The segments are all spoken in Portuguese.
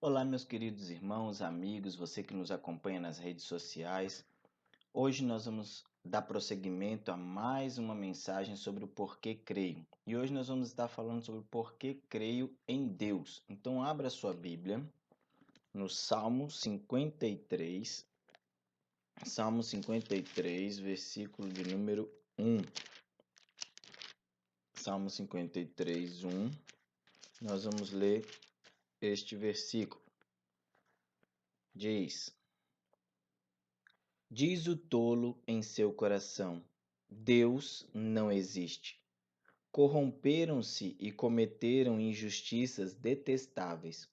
Olá, meus queridos irmãos, amigos, você que nos acompanha nas redes sociais. Hoje nós vamos dar prosseguimento a mais uma mensagem sobre o porquê creio. E hoje nós vamos estar falando sobre o porquê creio em Deus. Então, abra sua Bíblia no Salmo 53, versículo de número 1. Salmo 53, 1. Nós vamos ler este versículo. Diz o tolo em seu coração: Deus não existe. Corromperam-se e cometeram injustiças detestáveis.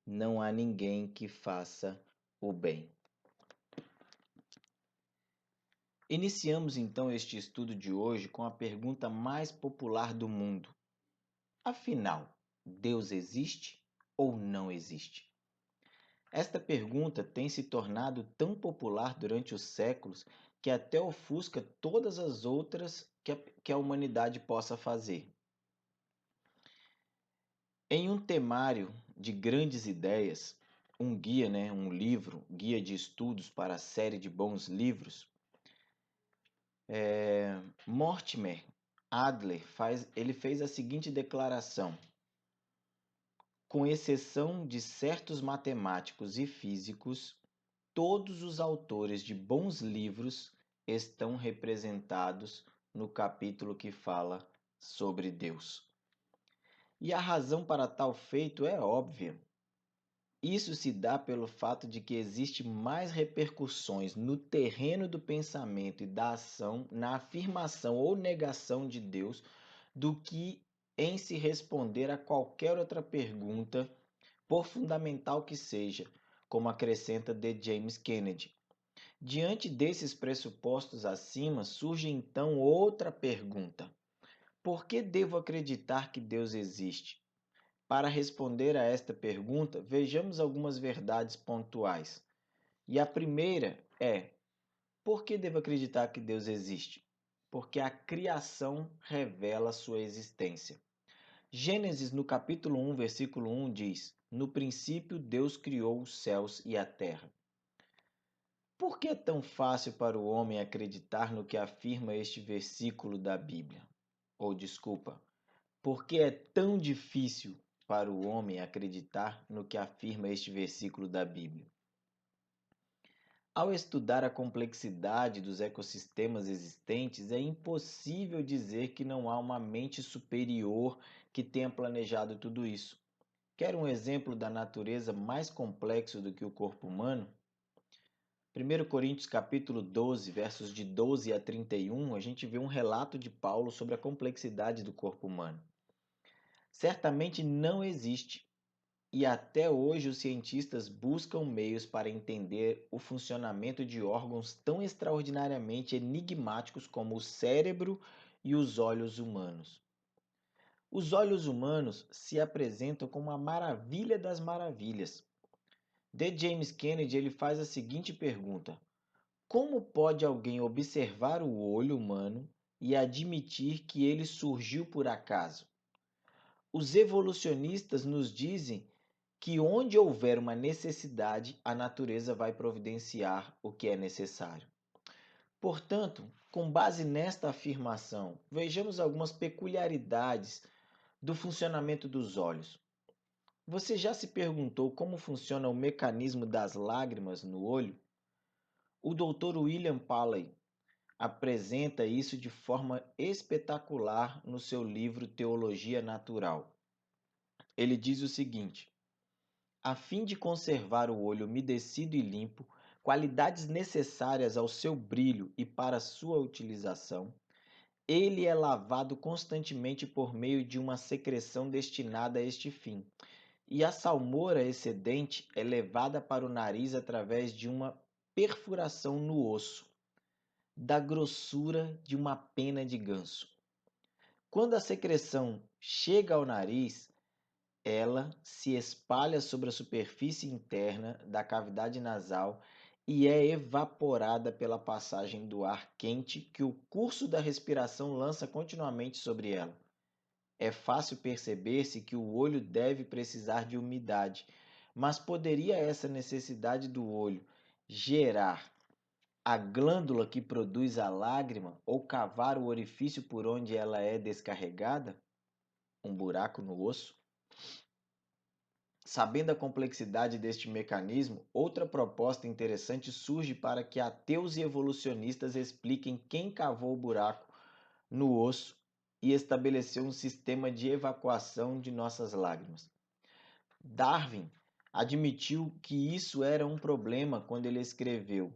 Não há ninguém que faça o bem. Iniciamos então este estudo de hoje com a pergunta mais popular do mundo. Afinal, Deus existe ou não existe? Esta pergunta tem se tornado tão popular durante os séculos que até ofusca todas as outras que a humanidade possa fazer. Em um temário de grandes ideias, um guia, um livro, guia de estudos para a série de bons livros, Mortimer Adler ele fez a seguinte declaração: com exceção de certos matemáticos e físicos, todos os autores de bons livros estão representados no capítulo que fala sobre Deus. E a razão para tal feito é óbvia. Isso se dá pelo fato de que existe mais repercussões no terreno do pensamento e da ação, na afirmação ou negação de Deus, do que em se responder a qualquer outra pergunta, por fundamental que seja, como acrescenta D. James Kennedy. Diante desses pressupostos acima, surge então outra pergunta: por que devo acreditar que Deus existe? Para responder a esta pergunta, vejamos algumas verdades pontuais. E a primeira é: por que devo acreditar que Deus existe? Porque a criação revela sua existência. Gênesis, no capítulo 1, versículo 1, diz: no princípio, Deus criou os céus e a terra. Por que é tão fácil para o homem acreditar no que afirma este versículo da Bíblia? Ou desculpa, por que é tão difícil para o homem acreditar no que afirma este versículo da Bíblia? Ao estudar a complexidade dos ecossistemas existentes, é impossível dizer que não há uma mente superior que tenha planejado tudo isso. Quer um exemplo da natureza mais complexo do que o corpo humano? 1 Coríntios capítulo 12, versos de 12 a 31, a gente vê um relato de Paulo sobre a complexidade do corpo humano. Certamente não existe, e até hoje os cientistas buscam meios para entender o funcionamento de órgãos tão extraordinariamente enigmáticos como o cérebro e os olhos humanos. Os olhos humanos se apresentam como a maravilha das maravilhas. D. James Kennedy ele faz a seguinte pergunta: como pode alguém observar o olho humano e admitir que ele surgiu por acaso? Os evolucionistas nos dizem que onde houver uma necessidade, a natureza vai providenciar o que é necessário. Portanto, com base nesta afirmação, vejamos algumas peculiaridades do funcionamento dos olhos. Você já se perguntou como funciona o mecanismo das lágrimas no olho? O Dr. William Paley apresenta isso de forma espetacular no seu livro Teologia Natural. Ele diz o seguinte: a fim de conservar o olho umedecido e limpo, qualidades necessárias ao seu brilho e para sua utilização, ele é lavado constantemente por meio de uma secreção destinada a este fim, e a salmoura excedente é levada para o nariz através de uma perfuração no osso, da grossura de uma pena de ganso. Quando a secreção chega ao nariz, ela se espalha sobre a superfície interna da cavidade nasal e é evaporada pela passagem do ar quente que o curso da respiração lança continuamente sobre ela. É fácil perceber-se que o olho deve precisar de umidade, Mas poderia essa necessidade do olho gerar a glândula que produz a lágrima ou cavar o orifício por onde ela é descarregada? Um buraco no osso? Sabendo a complexidade deste mecanismo, outra proposta interessante surge para que ateus e evolucionistas expliquem quem cavou o buraco no osso e estabeleceu um sistema de evacuação de nossas lágrimas. Darwin admitiu que isso era um problema quando ele escreveu: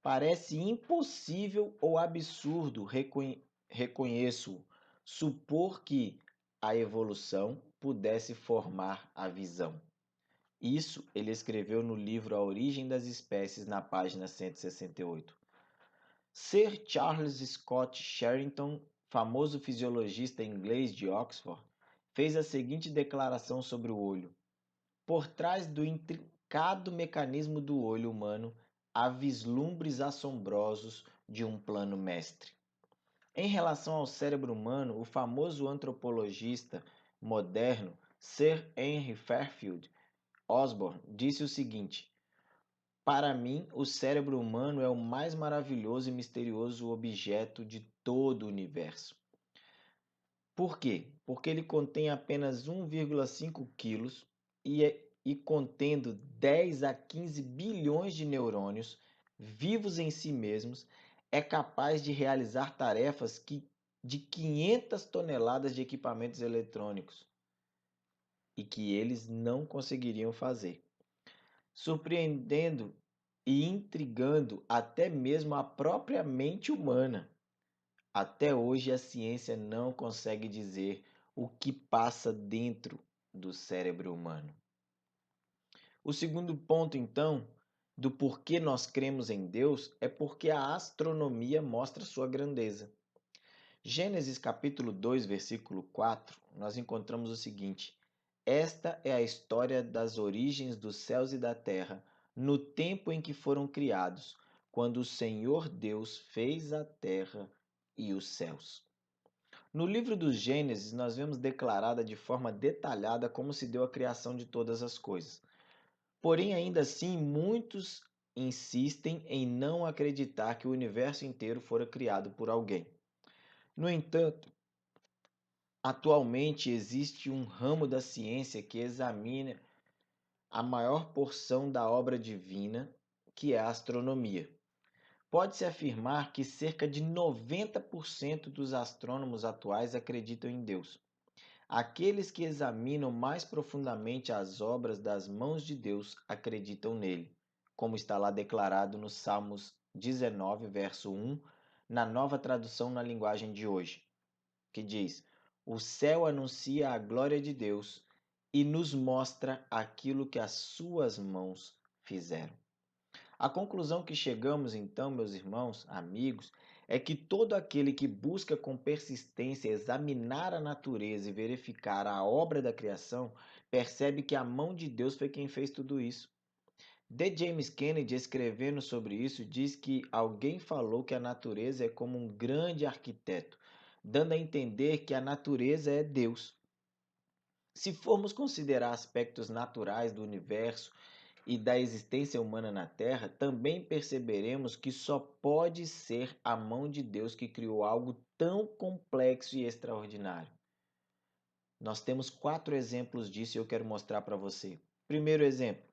parece impossível ou absurdo, reconheço, supor que a evolução pudesse formar a visão. Isso ele escreveu no livro A Origem das Espécies, na página 168. Sir Charles Scott Sherrington, famoso fisiologista inglês de Oxford, fez a seguinte declaração sobre o olho: por trás do intrincado mecanismo do olho humano há vislumbres assombrosos de um plano mestre. Em relação ao cérebro humano, o famoso antropologista moderno Sir Henry Fairfield Osborn disse o seguinte: para mim, o cérebro humano é o mais maravilhoso e misterioso objeto de todo o universo. Por quê? Porque ele contém apenas 1,5 quilos e contendo 10 a 15 bilhões de neurônios vivos em si mesmos, é capaz de realizar tarefas de 500 toneladas de equipamentos eletrônicos e que eles não conseguiriam fazer, surpreendendo e intrigando até mesmo a própria mente humana. Até hoje a ciência não consegue dizer o que passa dentro do cérebro humano. O segundo ponto, então, do porquê nós cremos em Deus é porque a astronomia mostra sua grandeza. Gênesis capítulo 2, versículo 4, nós encontramos o seguinte: esta é a história das origens dos céus e da terra, no tempo em que foram criados, quando o Senhor Deus fez a terra e os céus. No livro dos Gênesis, nós vemos declarada de forma detalhada como se deu a criação de todas as coisas. Porém, ainda assim, muitos insistem em não acreditar que o universo inteiro fora criado por alguém. No entanto, atualmente existe um ramo da ciência que examina a maior porção da obra divina, que é a astronomia. Pode-se afirmar que cerca de 90% dos astrônomos atuais acreditam em Deus. Aqueles que examinam mais profundamente as obras das mãos de Deus acreditam nele, como está lá declarado no Salmos 19, verso 1, na nova tradução na linguagem de hoje, que diz: o céu anuncia a glória de Deus e nos mostra aquilo que as suas mãos fizeram. A conclusão que chegamos, então, meus irmãos, amigos, é que todo aquele que busca com persistência examinar a natureza e verificar a obra da criação, percebe que a mão de Deus foi quem fez tudo isso. D. James Kennedy, escrevendo sobre isso, diz que alguém falou que a natureza é como um grande arquiteto, dando a entender que a natureza é Deus. Se formos considerar aspectos naturais do universo e da existência humana na Terra, também perceberemos que só pode ser a mão de Deus que criou algo tão complexo e extraordinário. Nós temos 4 exemplos disso e eu quero mostrar para você. Primeiro exemplo: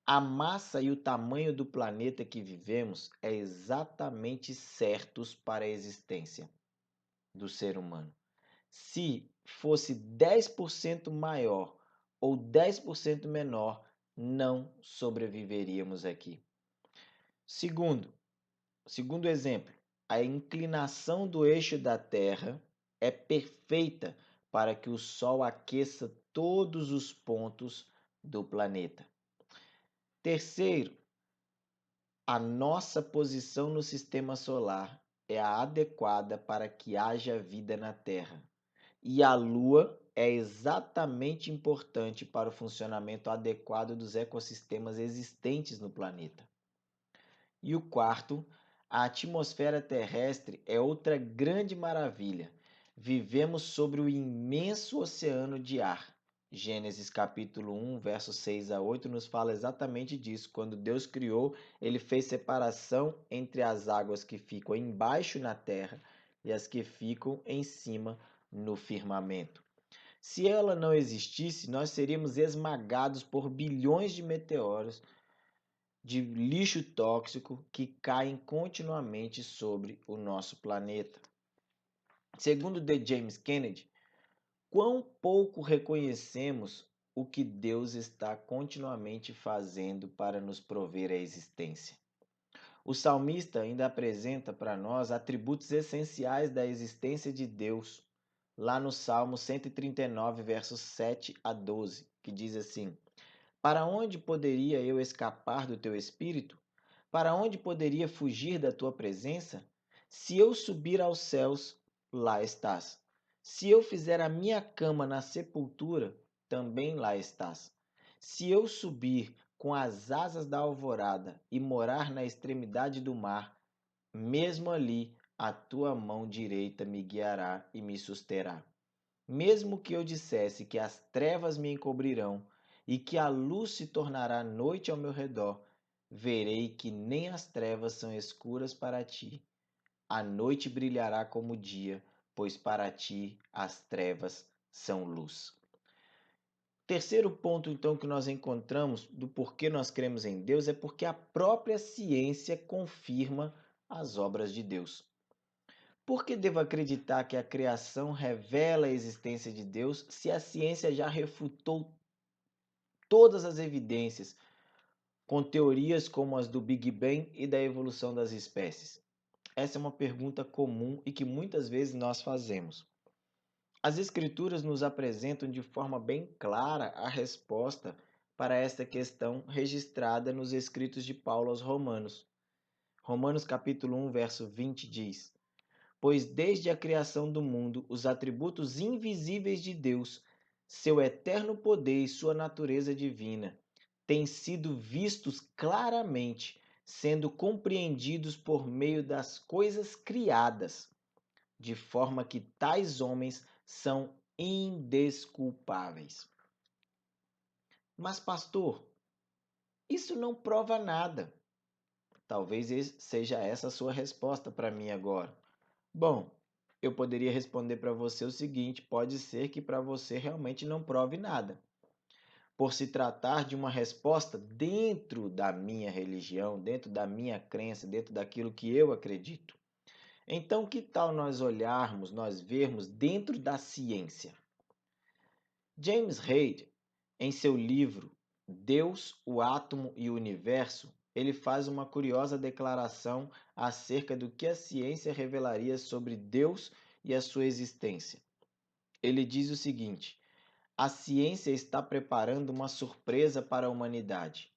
a massa e o tamanho do planeta que vivemos é exatamente certos para a existência do ser humano. Se fosse 10% maior ou 10% menor, não sobreviveríamos aqui. Segundo exemplo, a inclinação do eixo da Terra é perfeita para que o Sol aqueça todos os pontos do planeta. Terceiro, a nossa posição no sistema solar é a adequada para que haja vida na Terra. E a Lua é exatamente importante para o funcionamento adequado dos ecossistemas existentes no planeta. E o quarto, a atmosfera terrestre é outra grande maravilha. Vivemos sobre o imenso oceano de ar. Gênesis capítulo 1, versos 6 a 8, nos fala exatamente disso. Quando Deus criou, ele fez separação entre as águas que ficam embaixo na terra e as que ficam em cima no firmamento. Se ela não existisse, nós seríamos esmagados por bilhões de meteoros de lixo tóxico que caem continuamente sobre o nosso planeta. Segundo D. James Kennedy, quão pouco reconhecemos o que Deus está continuamente fazendo para nos prover a existência. O salmista ainda apresenta para nós atributos essenciais da existência de Deus, lá no Salmo 139, versos 7 a 12, que diz assim: Para onde poderia eu escapar do teu espírito? Para onde poderia fugir da tua presença? Se eu subir aos céus, lá estás. Se eu fizer a minha cama na sepultura, também lá estás. Se eu subir com as asas da alvorada e morar na extremidade do mar, mesmo ali a tua mão direita me guiará e me susterá. Mesmo que eu dissesse que as trevas me encobrirão e que a luz se tornará noite ao meu redor, verei que nem as trevas são escuras para ti. A noite brilhará como o dia, pois para ti as trevas são luz. Terceiro ponto, então, que nós encontramos do porquê nós cremos em Deus é porque a própria ciência confirma as obras de Deus. Por que devo acreditar que a criação revela a existência de Deus se a ciência já refutou todas as evidências com teorias como as do Big Bang e da evolução das espécies? Essa é uma pergunta comum e que muitas vezes nós fazemos. As Escrituras nos apresentam de forma bem clara a resposta para esta questão registrada nos escritos de Paulo aos Romanos. Romanos capítulo 1, verso 20 diz: Pois desde a criação do mundo, os atributos invisíveis de Deus, seu eterno poder e sua natureza divina, têm sido vistos claramente, sendo compreendidos por meio das coisas criadas, de forma que tais homens são indesculpáveis. Mas, pastor, isso não prova nada. Talvez seja essa a sua resposta para mim agora. Bom, eu poderia responder para você o seguinte: pode ser que para você realmente não prove nada, por se tratar de uma resposta dentro da minha religião, dentro da minha crença, dentro daquilo que eu acredito. Então, que tal nós olharmos, nós vermos dentro da ciência? James Reid, em seu livro Deus, o Átomo e o Universo, ele faz uma curiosa declaração acerca do que a ciência revelaria sobre Deus e a sua existência. Ele diz o seguinte: a ciência está preparando uma surpresa para a humanidade.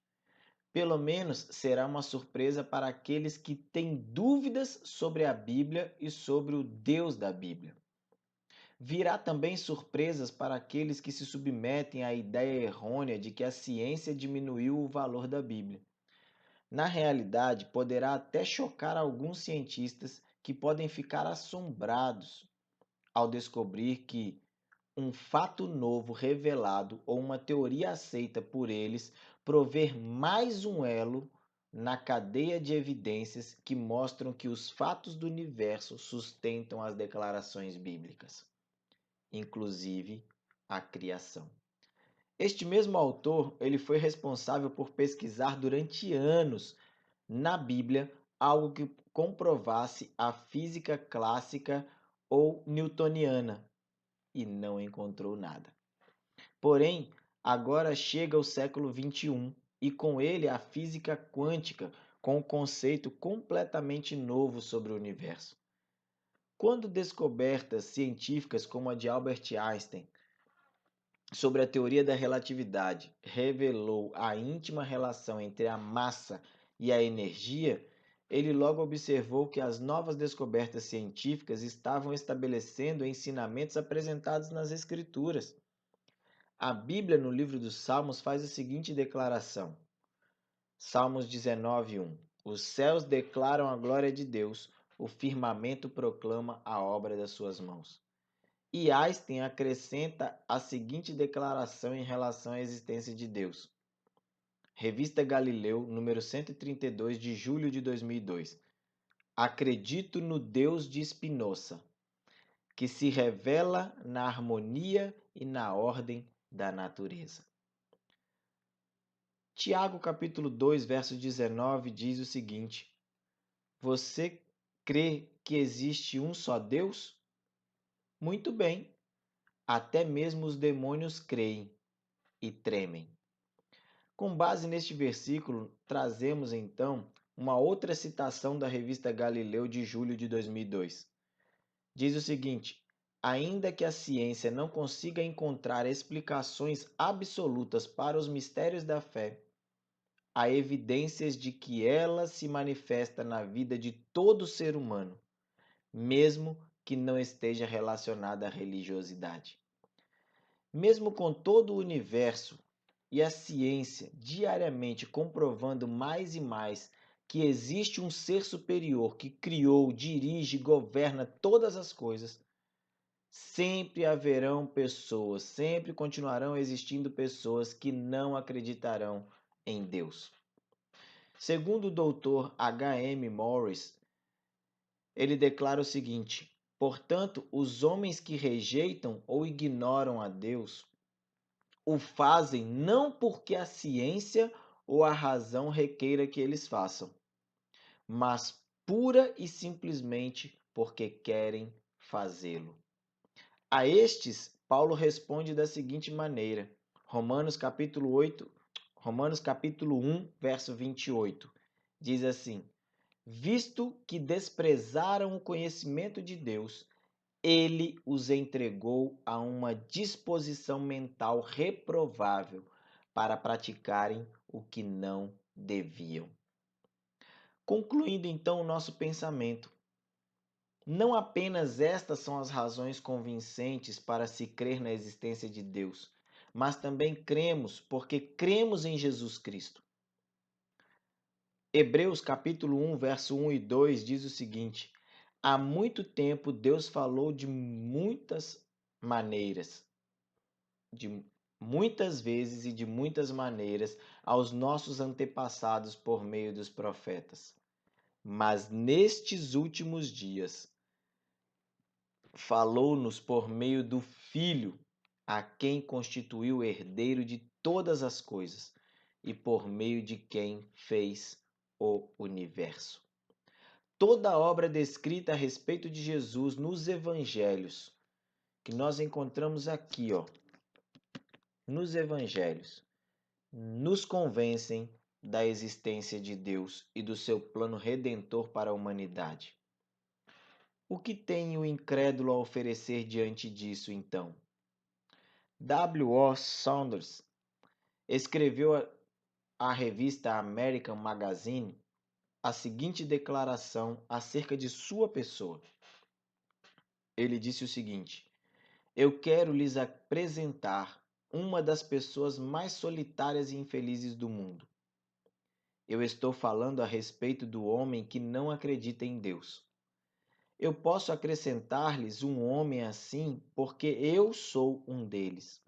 Pelo menos será uma surpresa para aqueles que têm dúvidas sobre a Bíblia e sobre o Deus da Bíblia. Virá também surpresas para aqueles que se submetem à ideia errônea de que a ciência diminuiu o valor da Bíblia. Na realidade, poderá até chocar alguns cientistas que podem ficar assombrados ao descobrir que um fato novo revelado ou uma teoria aceita por eles prover mais um elo na cadeia de evidências que mostram que os fatos do universo sustentam as declarações bíblicas, inclusive a criação. Este mesmo autor, ele foi responsável por pesquisar durante anos na Bíblia algo que comprovasse a física clássica ou newtoniana e não encontrou nada. Porém, agora chega o século XXI e com ele a física quântica, com um conceito completamente novo sobre o universo. Quando descobertas científicas como a de Albert Einstein sobre a teoria da relatividade revelou a íntima relação entre a massa e a energia, ele logo observou que as novas descobertas científicas estavam estabelecendo ensinamentos apresentados nas Escrituras. A Bíblia, no livro dos Salmos, faz a seguinte declaração: Salmos 19:1. Os céus declaram a glória de Deus, o firmamento proclama a obra das suas mãos. E Einstein acrescenta a seguinte declaração em relação à existência de Deus. Revista Galileu, número 132, de julho de 2002. Acredito no Deus de Spinoza, que se revela na harmonia e na ordem da natureza. Tiago capítulo 2, verso 19 diz o seguinte: Você crê que existe um só Deus? Muito bem, até mesmo os demônios creem e tremem. Com base neste versículo, trazemos então uma outra citação da revista Galileu de julho de 2002. Diz o seguinte: ainda que a ciência não consiga encontrar explicações absolutas para os mistérios da fé, há evidências de que ela se manifesta na vida de todo ser humano, mesmo que não esteja relacionada à religiosidade. Mesmo com todo o universo e a ciência diariamente comprovando mais e mais que existe um ser superior que criou, dirige e governa todas as coisas, sempre haverão pessoas, sempre continuarão existindo pessoas que não acreditarão em Deus. Segundo o Dr. H.M. Morris, ele declara o seguinte: portanto, os homens que rejeitam ou ignoram a Deus o fazem não porque a ciência ou a razão requeira que eles façam, mas pura e simplesmente porque querem fazê-lo. A estes, Paulo responde da seguinte maneira: Romanos capítulo 8, Romanos capítulo 1, verso 28. Diz assim: visto que desprezaram o conhecimento de Deus, ele os entregou a uma disposição mental reprovável para praticarem o que não deviam. Concluindo então o nosso pensamento, não apenas estas são as razões convincentes para se crer na existência de Deus, mas também cremos porque cremos em Jesus Cristo. Hebreus capítulo 1, verso 1 e 2 diz o seguinte: há muito tempo Deus falou de muitas maneiras, de muitas vezes e de muitas maneiras aos nossos antepassados por meio dos profetas. Mas nestes últimos dias falou-nos por meio do Filho, a quem constituiu herdeiro de todas as coisas e por meio de quem fez o universo. Toda a obra descrita a respeito de Jesus nos evangelhos, que nós encontramos aqui, nos evangelhos, nos convencem da existência de Deus e do seu plano redentor para a humanidade. O que tem o incrédulo a oferecer diante disso, então? W.O. Saunders escreveu à revista American Magazine a seguinte declaração acerca de sua pessoa. Ele disse o seguinte: eu quero lhes apresentar uma das pessoas mais solitárias e infelizes do mundo. Eu estou falando a respeito do homem que não acredita em Deus. Eu posso acrescentar-lhes um homem assim porque eu sou um deles.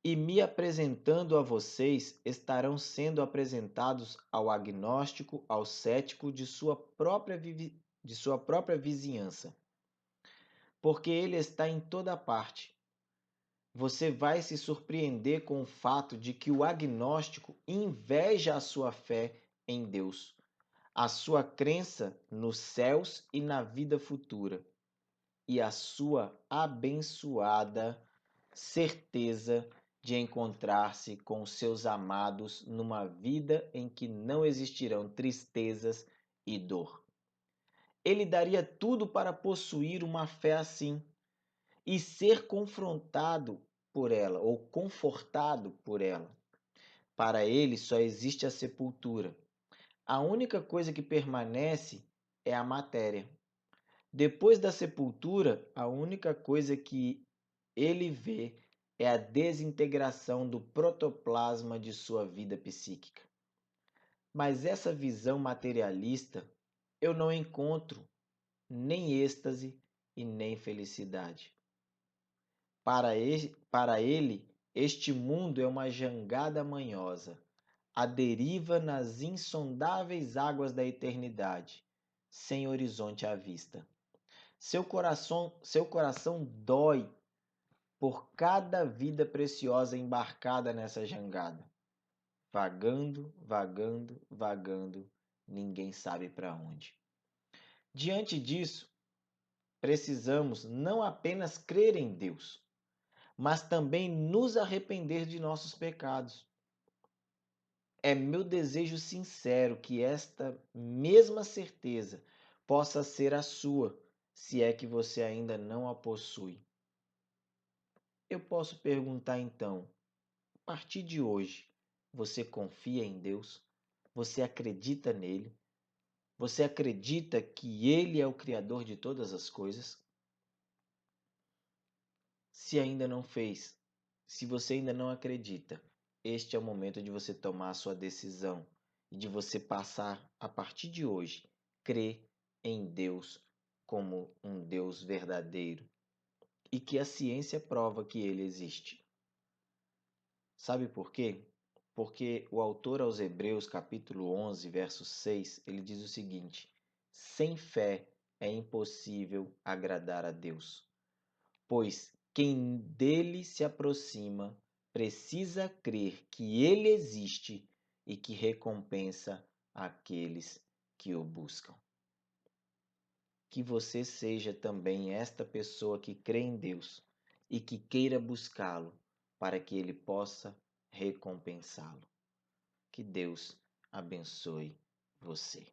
E me apresentando a vocês, estarão sendo apresentados ao agnóstico, ao cético de sua própria vizinhança. Porque ele está em toda parte. Você vai se surpreender com o fato de que o agnóstico inveja a sua fé em Deus, a sua crença nos céus e na vida futura, e a sua abençoada certeza de encontrar-se com seus amados numa vida em que não existirão tristezas e dor. Ele daria tudo para possuir uma fé assim e ser confrontado por ela ou confortado por ela. Para ele só existe a sepultura. A única coisa que permanece é a matéria. Depois da sepultura, a única coisa que ele vê é a desintegração do protoplasma de sua vida psíquica. Mas essa visão materialista eu não encontro nem êxtase e nem felicidade. Para ele, este mundo é uma jangada manhosa, à deriva nas insondáveis águas da eternidade, sem horizonte à vista. Seu coração dói por cada vida preciosa embarcada nessa jangada. Vagando, vagando, vagando, ninguém sabe para onde. Diante disso, precisamos não apenas crer em Deus, mas também nos arrepender de nossos pecados. É meu desejo sincero que esta mesma certeza possa ser a sua, se é que você ainda não a possui. Eu posso perguntar então, a partir de hoje, você confia em Deus? Você acredita nele? Você acredita que ele é o Criador de todas as coisas? Se ainda não fez, se você ainda não acredita, este é o momento de você tomar a sua decisão e de você passar, a partir de hoje, crer em Deus como um Deus verdadeiro e que a ciência prova que ele existe. Sabe por quê? Porque o autor aos Hebreus, capítulo 11, verso 6, ele diz o seguinte: sem fé é impossível agradar a Deus, pois quem dele se aproxima precisa crer que ele existe e que recompensa aqueles que o buscam. Que você seja também esta pessoa que crê em Deus e que queira buscá-lo para que ele possa recompensá-lo. Que Deus abençoe você.